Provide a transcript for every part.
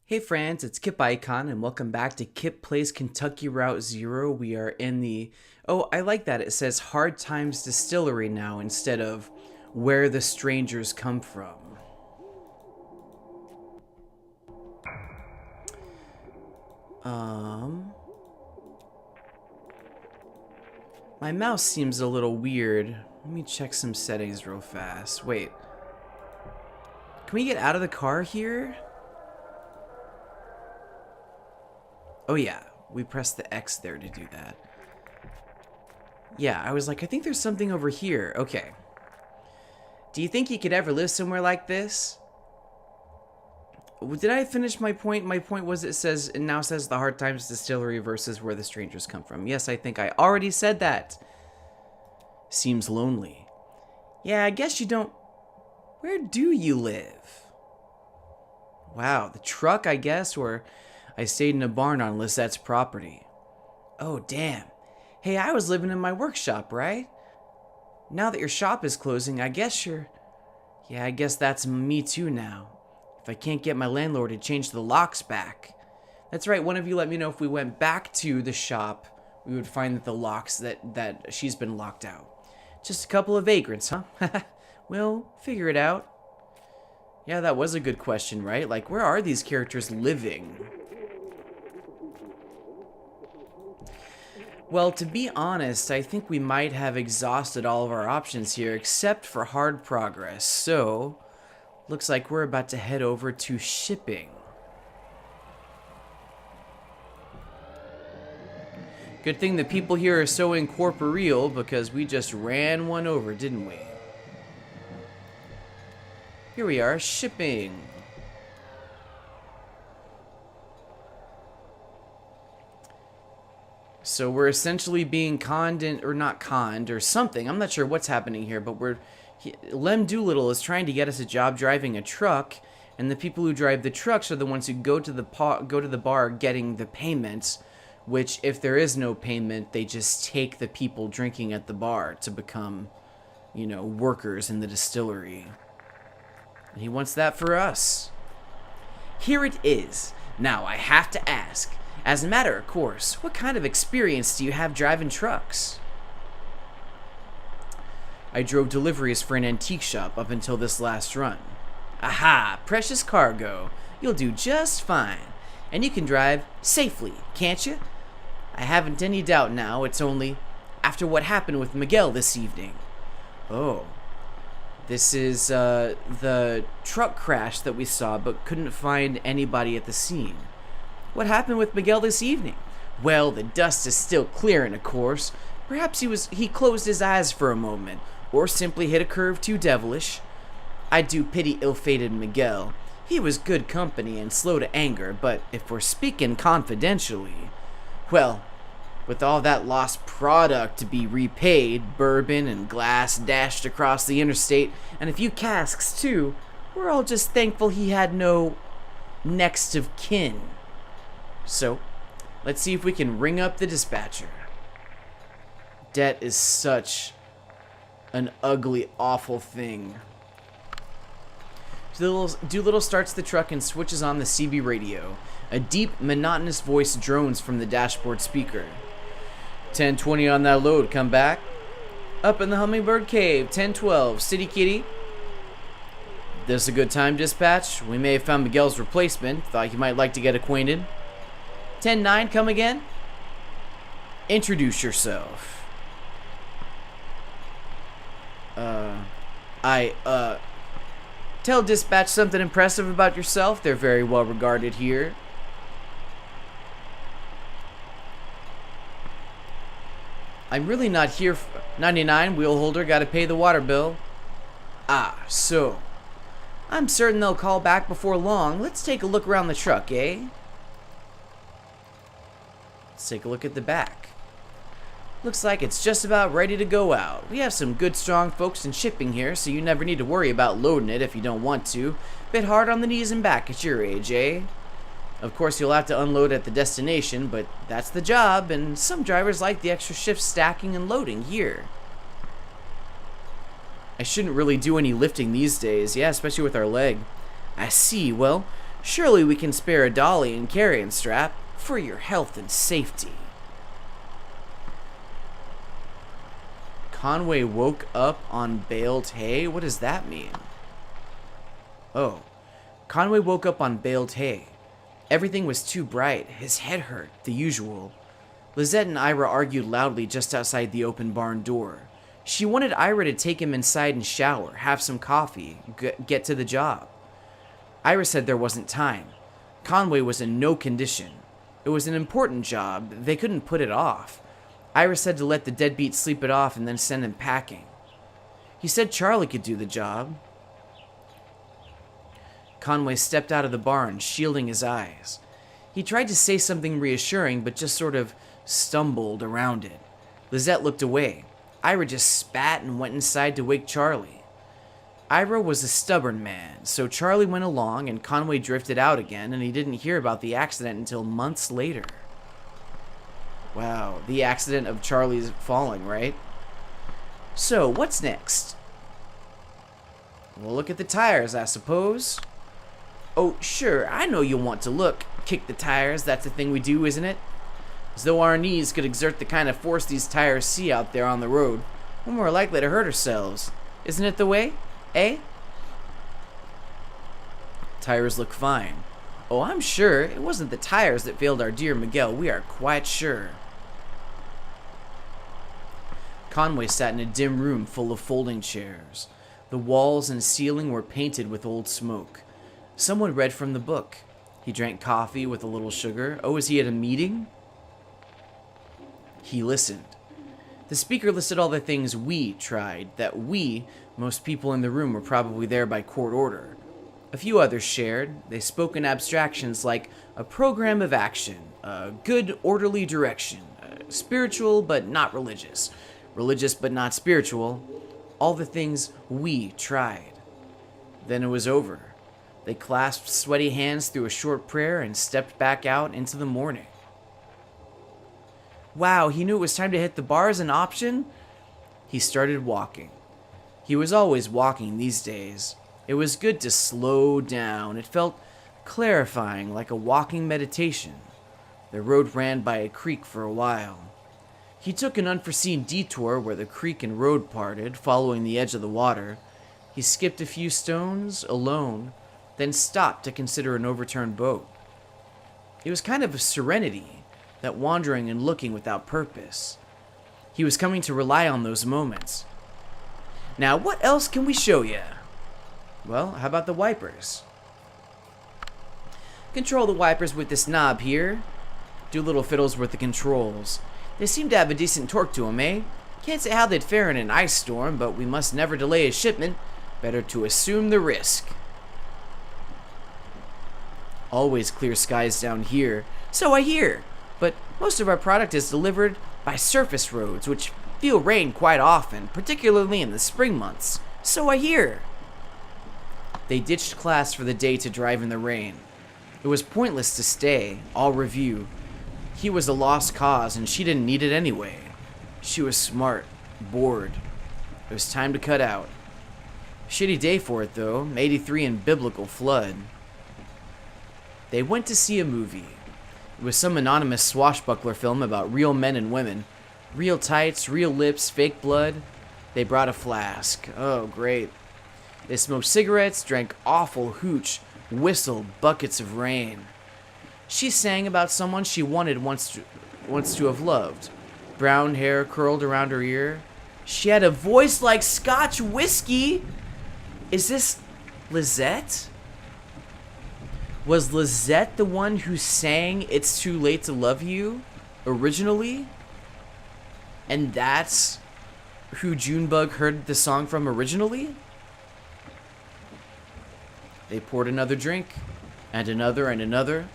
Hey friends, it's Kip Icon and welcome back to Kip Plays Kentucky Route Zero. We are in the... Oh, I like that. It says Hard Times Distillery now instead of Where the Strangers Come From. My mouse seems a little weird. Let me check some settings real fast. Wait. Can we get out of the car here? Oh yeah, we pressed the X there to do that. Yeah, I was like, I think there's something over here. Okay. Do you think you could ever live somewhere like this? Did I finish my point? My point was it now says the Hard Times Distillery versus Where the Strangers Come From. Yes, I think I already said that. Seems lonely. Yeah, I guess you don't... Where do you live? Wow, the truck, I guess, or I stayed in a barn on Lisette's property. Oh, damn. Hey, I was living in my workshop, right? Now that your shop is closing, I guess you're... Yeah, I guess that's me too now. If I can't get my landlord to change the locks back. That's right, one of you let me know if we went back to the shop, we would find that the locks that she's been locked out. Just a couple of vagrants, huh? We'll figure it out. Yeah, that was a good question, right? Like, where are these characters living? Well, to be honest, I think we might have exhausted all of our options here, except for hard progress. So, looks like we're about to head over to shipping. Good thing the people here are so incorporeal, because we just ran one over, didn't we? Here we are, shipping. So we're essentially being conned or not conned or something. I'm not sure what's happening here, but Lem Doolittle is trying to get us a job driving a truck, and the people who drive the trucks are the ones who go to the bar getting the payments, which if there is no payment, they just take the people drinking at the bar to become, you know, workers in the distillery. And he wants that for us. Here it is. Now I have to ask, as a matter of course, what kind of experience do you have driving trucks? I drove deliveries for an antique shop up until this last run. Aha, precious cargo. You'll do just fine. And you can drive safely, can't you? I haven't any doubt now, it's only after what happened with Miguel this evening. Oh. This is the truck crash that we saw but couldn't find anybody at the scene. What happened with Miguel this evening? Well, the dust is still clearing, of course. Perhaps he closed his eyes for a moment, or simply hit a curve too devilish. I do pity ill-fated Miguel. He was good company and slow to anger, but if we're speaking confidentially, well, with all that lost product to be repaid, bourbon and glass dashed across the interstate, and a few casks too, we're all just thankful he had no next of kin. So, let's see if we can ring up the dispatcher. Debt is such an ugly, awful thing. Doolittle starts the truck and switches on the CB radio. A deep, monotonous voice drones from the dashboard speaker. 1020 on that load, come back. Up in the Hummingbird Cave, 1012, City Kitty. This a good time, dispatch? We may have found Miguel's replacement. Thought you might like to get acquainted. 10-9, come again? Introduce yourself. Tell dispatch something impressive about yourself. They're very well regarded here. I'm really not here for 99, wheel holder, gotta pay the water bill. Ah, so. I'm certain they'll call back before long. Let's take a look around the truck, eh? Let's take a look at the back. Looks like it's just about ready to go out. We have some good strong folks in shipping here, so you never need to worry about loading it if you don't want to. Bit hard on the knees and back at your age, eh? Of course, you'll have to unload at the destination, but that's the job, and some drivers like the extra shift stacking and loading here. I shouldn't really do any lifting these days, yeah, especially with our leg. I see. Well, surely we can spare a dolly and carrying strap for your health and safety. Conway woke up on baled hay? What does that mean? Oh. Conway woke up on baled hay. Everything was too bright. His head hurt, the usual. Lizette and Ira argued loudly just outside the open barn door. She wanted Ira to take him inside and shower, have some coffee, get to the job. Ira said there wasn't time. Conway was in no condition. It was an important job. They couldn't put it off. Ira said to let the deadbeat sleep it off and then send him packing. He said Charlie could do the job. Conway stepped out of the barn, shielding his eyes. He tried to say something reassuring, but just sort of stumbled around it. Lizette looked away. Ira just spat and went inside to wake Charlie. Ira was a stubborn man, so Charlie went along and Conway drifted out again, and he didn't hear about the accident until months later. Wow, the accident of Charlie's falling, right? So, what's next? We'll look at the tires, I suppose. Oh, sure, I know you'll want to look. Kick the tires, that's the thing we do, isn't it? As though our knees could exert the kind of force these tires see out there on the road. We're more likely to hurt ourselves. Isn't it the way? Eh? Tires look fine. Oh, I'm sure it wasn't the tires that failed our dear Miguel. We are quite sure. Conway sat in a dim room full of folding chairs. The walls and ceiling were painted with old smoke. Someone read from the book. He drank coffee with a little sugar. Oh, is he at a meeting? He listened. The speaker listed all the things we tried, that we, most people in the room, were probably there by court order. A few others shared. They spoke in abstractions like a program of action, a good orderly direction, spiritual but not religious, religious but not spiritual, all the things we tried. Then it was over. They clasped sweaty hands through a short prayer and stepped back out into the morning. Wow, he knew it was time to hit the bar as an option? He started walking. He was always walking these days. It was good to slow down. It felt clarifying, like a walking meditation. The road ran by a creek for a while. He took an unforeseen detour where the creek and road parted, following the edge of the water. He skipped a few stones, alone, then stopped to consider an overturned boat. It was kind of a serenity, that wandering and looking without purpose. He was coming to rely on those moments. Now, what else can we show you? Well, how about the wipers? Control the wipers with this knob here. Do little fiddles with the controls. They seem to have a decent torque to them, eh? Can't say how they'd fare in an ice storm, but we must never delay a shipment. Better to assume the risk. Always clear skies down here, so I hear. But most of our product is delivered by surface roads, which feel rain quite often, particularly in the spring months. So I hear. They ditched class for the day to drive in the rain. It was pointless to stay. I'll review. He was a lost cause, and she didn't need it anyway. She was smart, bored. It was time to cut out. Shitty day for it, though. 83 in biblical flood. They went to see a movie. It was some anonymous swashbuckler film about real men and women. Real tights, real lips, fake blood. They brought a flask. Oh, great. They smoked cigarettes, drank awful hooch, whistled buckets of rain. She sang about someone she wanted once to have loved. Brown hair curled around her ear. She had a voice like Scotch whiskey. Is this Lizette? Was Lizette the one who sang It's Too Late to Love You originally? And that's who Junebug heard the song from originally? They poured another drink, and another and another.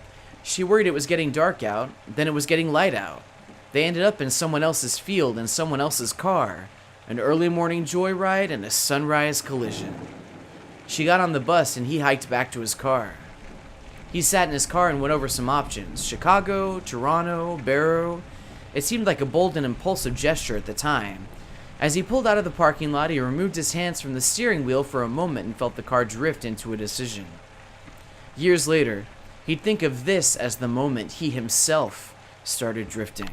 She worried it was getting dark out, then it was getting light out. They ended up in someone else's field and someone else's car. An early morning joyride and a sunrise collision. She got on the bus and he hiked back to his car. He sat in his car and went over some options. Chicago, Toronto, Barrow. It seemed like a bold and impulsive gesture at the time. As he pulled out of the parking lot, he removed his hands from the steering wheel for a moment and felt the car drift into a decision. Years later, he'd think of this as the moment he himself started drifting.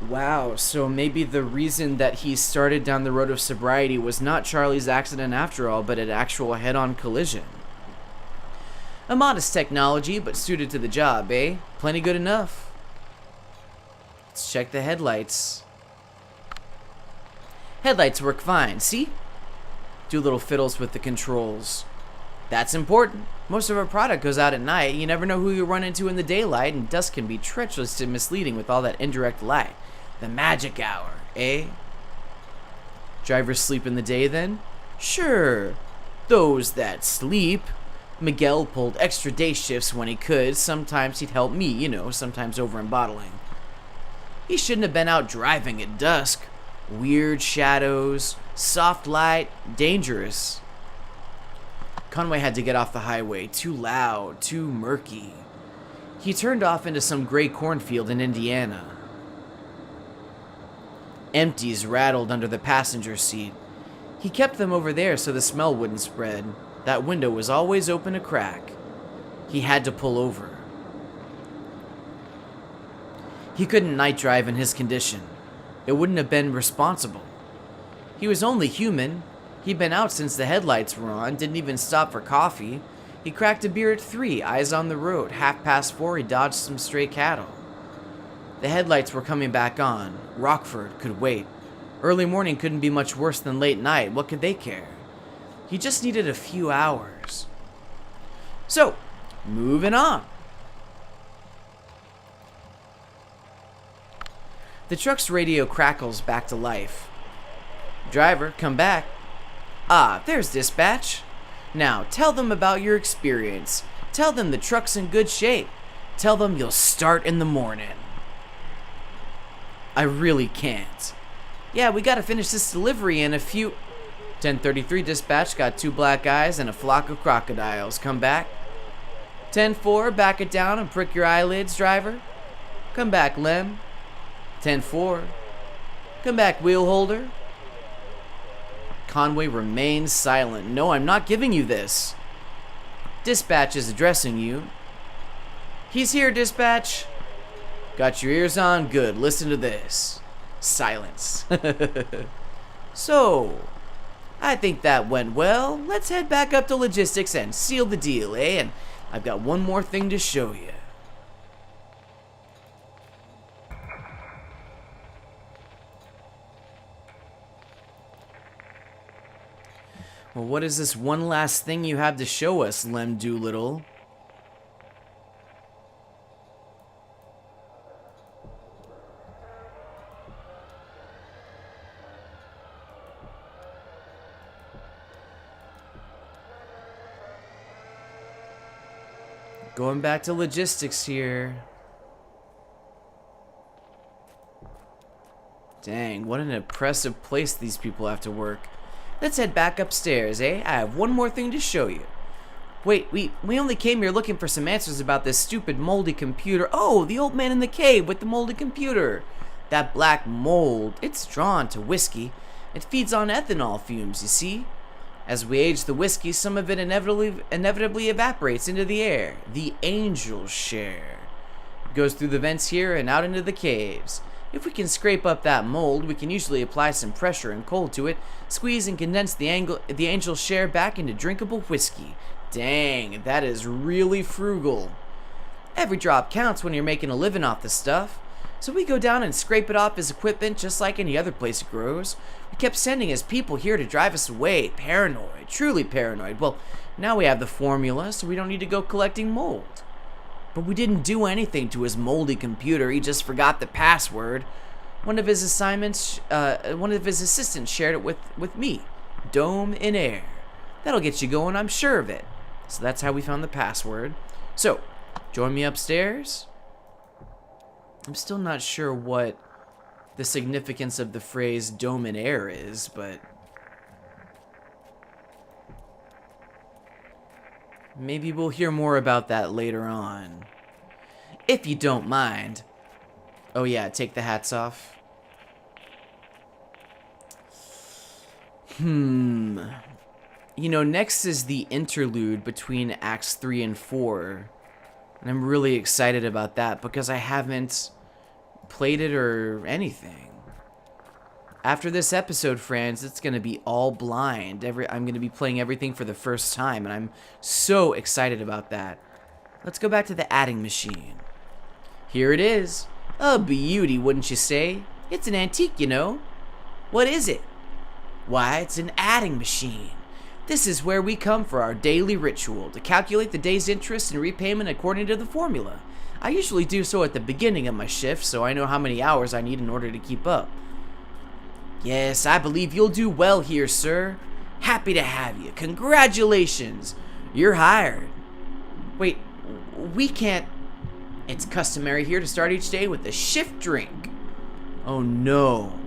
Wow, so maybe the reason that he started down the road of sobriety was not Charlie's accident after all, but an actual head-on collision. A modest technology, but suited to the job, eh? Plenty good enough. Let's check the headlights. Headlights work fine, see? Do little fiddles with the controls. That's important. Most of our product goes out at night. You never know who you run into in the daylight, and dusk can be treacherous and misleading with all that indirect light. The magic hour, eh? Drivers sleep in the day then? Sure. Those that sleep. Miguel pulled extra day shifts when he could. Sometimes he'd help me, sometimes over in bottling. He shouldn't have been out driving at dusk. Weird shadows, soft light, dangerous. Conway had to get off the highway. Too loud, too murky. He turned off into some gray cornfield in Indiana. Empties rattled under the passenger seat. He kept them over there so the smell wouldn't spread. That window was always open a crack. He had to pull over. He couldn't night drive in his condition. It wouldn't have been responsible. He was only human. He'd been out since the headlights were on, didn't even stop for coffee. He cracked a beer at 3, eyes on the road. 4:30, he dodged some stray cattle. The headlights were coming back on. Rockford could wait. Early morning couldn't be much worse than late night. What could they care? He just needed a few hours. So, moving on. The truck's radio crackles back to life. Driver, come back. Ah, there's dispatch. Now, tell them about your experience. Tell them the truck's in good shape. Tell them you'll start in the morning. I really can't. Yeah, we gotta finish this delivery in a few... 10:33 dispatch, got 2 black eyes and a flock of crocodiles. Come back. 10:4, back it down and prick your eyelids, driver. Come back, Lem. 10:4. Come back, wheel holder. Conway remains silent. No, I'm not giving you this. Dispatch is addressing you. He's here, dispatch. Got your ears on? Good. Listen to this. Silence. So, I think that went well. Let's head back up to logistics and seal the deal, eh? And I've got one more thing to show you. Well, what is this one last thing you have to show us, Lem Doolittle? Going back to logistics here. Dang, what an oppressive place these people have to work. Let's head back upstairs, eh? I have one more thing to show you. Wait, we only came here looking for some answers about this stupid moldy computer. Oh, the old man in the cave with the moldy computer. That black mold, it's drawn to whiskey. It feeds on ethanol fumes, you see? As we age the whiskey, some of it inevitably evaporates into the air. The angel share. It goes through the vents here and out into the caves. If we can scrape up that mold, we can usually apply some pressure and cold to it, squeeze and condense the angel share back into drinkable whiskey. Dang, that is really frugal. Every drop counts when you're making a living off the stuff. So we go down and scrape it off as equipment just like any other place it grows. We kept sending his people here to drive us away. Paranoid, truly paranoid. Well, now we have the formula, so we don't need to go collecting mold. But we didn't do anything to his moldy computer. He just forgot the password. One of his assistants shared it with me. Dome in air. That'll get you going, I'm sure of it. So that's how we found the password. So, join me upstairs. I'm still not sure what the significance of the phrase dome in air is, but maybe we'll hear more about that later on. If you don't mind. Oh yeah, take the hats off. Next is the interlude between Acts 3 and 4. And I'm really excited about that because I haven't played it or anything. After this episode, friends, it's going to be all blind. I'm going to be playing everything for the first time, and I'm so excited about that. Let's go back to the adding machine. Here it is. A beauty, wouldn't you say? It's an antique, you know. What is it? Why, it's an adding machine. This is where we come for our daily ritual, to calculate the day's interest and repayment according to the formula. I usually do so at the beginning of my shift, so I know how many hours I need in order to keep up. Yes, I believe you'll do well here, sir. Happy to have you. Congratulations. You're hired. Wait, we can't... It's customary here to start each day with a shift drink. Oh no.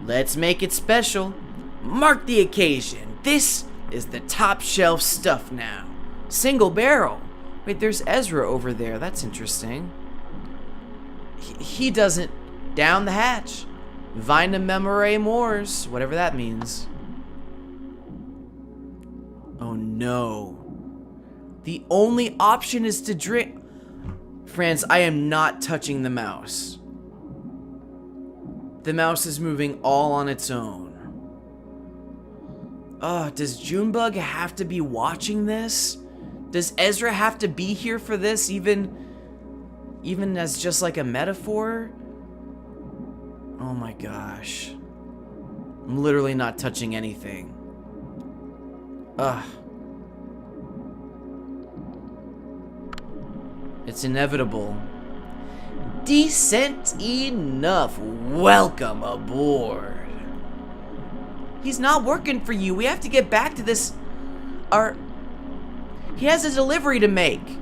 Let's make it special. Mark the occasion. This is the top shelf stuff now. Single barrel. Wait, there's Ezra over there. That's interesting. He doesn't... Down the hatch. Vina memore mors, whatever that means. Oh no. The only option is to drink. Friends, I am not touching the mouse. The mouse is moving all on its own. Does Junebug have to be watching this? Does Ezra have to be here for this, even as just like a metaphor? Oh my gosh. I'm literally not touching anything. It's inevitable. Decent enough. Welcome aboard. He's not working for you. We have to get back to this. He has a delivery to make.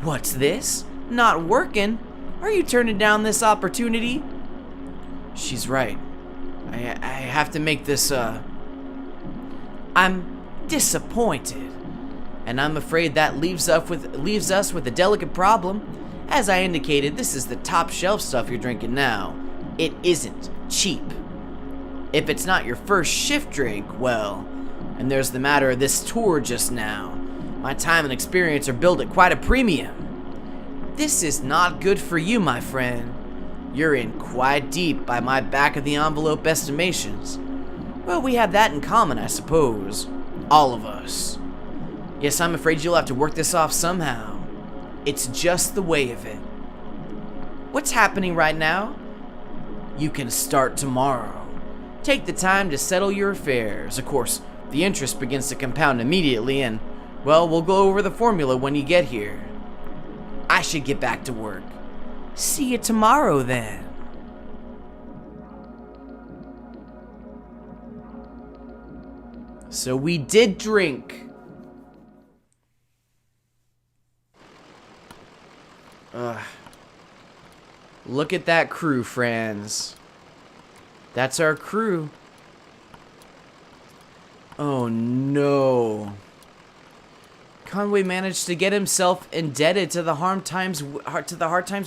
What's this? Not working? Are you turning down this opportunity? She's right. I have to make this, I'm disappointed. And I'm afraid that leaves us with a delicate problem. As I indicated, this is the top shelf stuff you're drinking now. It isn't cheap. If it's not your first shift drink, well, and there's the matter of this tour just now. My time and experience are billed at quite a premium. This is not good for you, my friend. You're in quite deep by my back-of-the-envelope estimations. Well, we have that in common, I suppose. All of us. Yes, I'm afraid you'll have to work this off somehow. It's just the way of it. What's happening right now? You can start tomorrow. Take the time to settle your affairs. Of course, the interest begins to compound immediately and, well, we'll go over the formula when you get here. I should get back to work. See you tomorrow, then. So we did drink. Look at that crew, friends. That's our crew. Oh no. Conway managed to get himself indebted to the Hard Times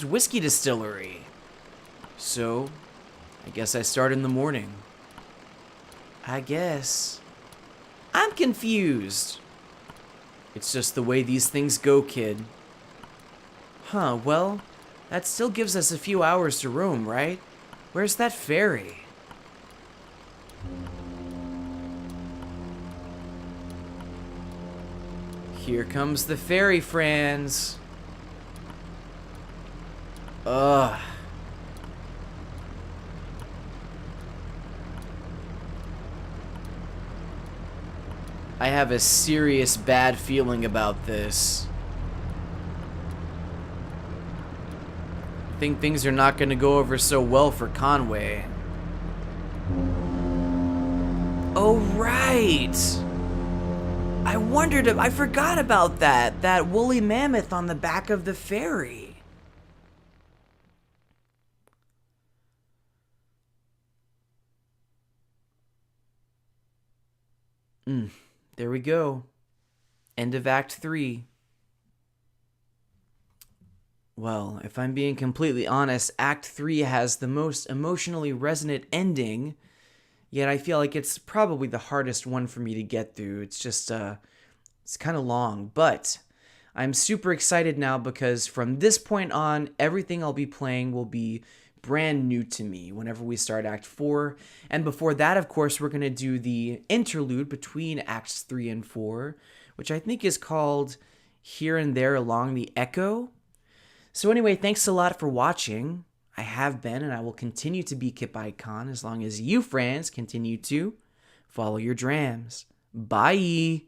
whiskey distillery. So, I guess I start in the morning. I guess. I'm confused. It's just the way these things go, kid. Huh, well, that still gives us a few hours to roam, right? Where's that ferry? Here comes the ferry, friends. Ugh. I have a serious bad feeling about this. I think things are not going to go over so well for Conway. Oh, right. I forgot about that woolly mammoth on the back of the ferry. There we go. End of Act 3. Well, if I'm being completely honest, Act 3 has the most emotionally resonant ending Yet I feel like it's probably the hardest one for me to get through. It's just, it's kind of long, but I'm super excited now because from this point on, everything I'll be playing will be brand new to me whenever we start Act 4. And before that, of course, we're going to do the interlude between Acts 3 and 4, which I think is called Here and There Along the Echo. So anyway, thanks a lot for watching. I have been and I will continue to be Kip Icon as long as you friends continue to follow your drams. Bye!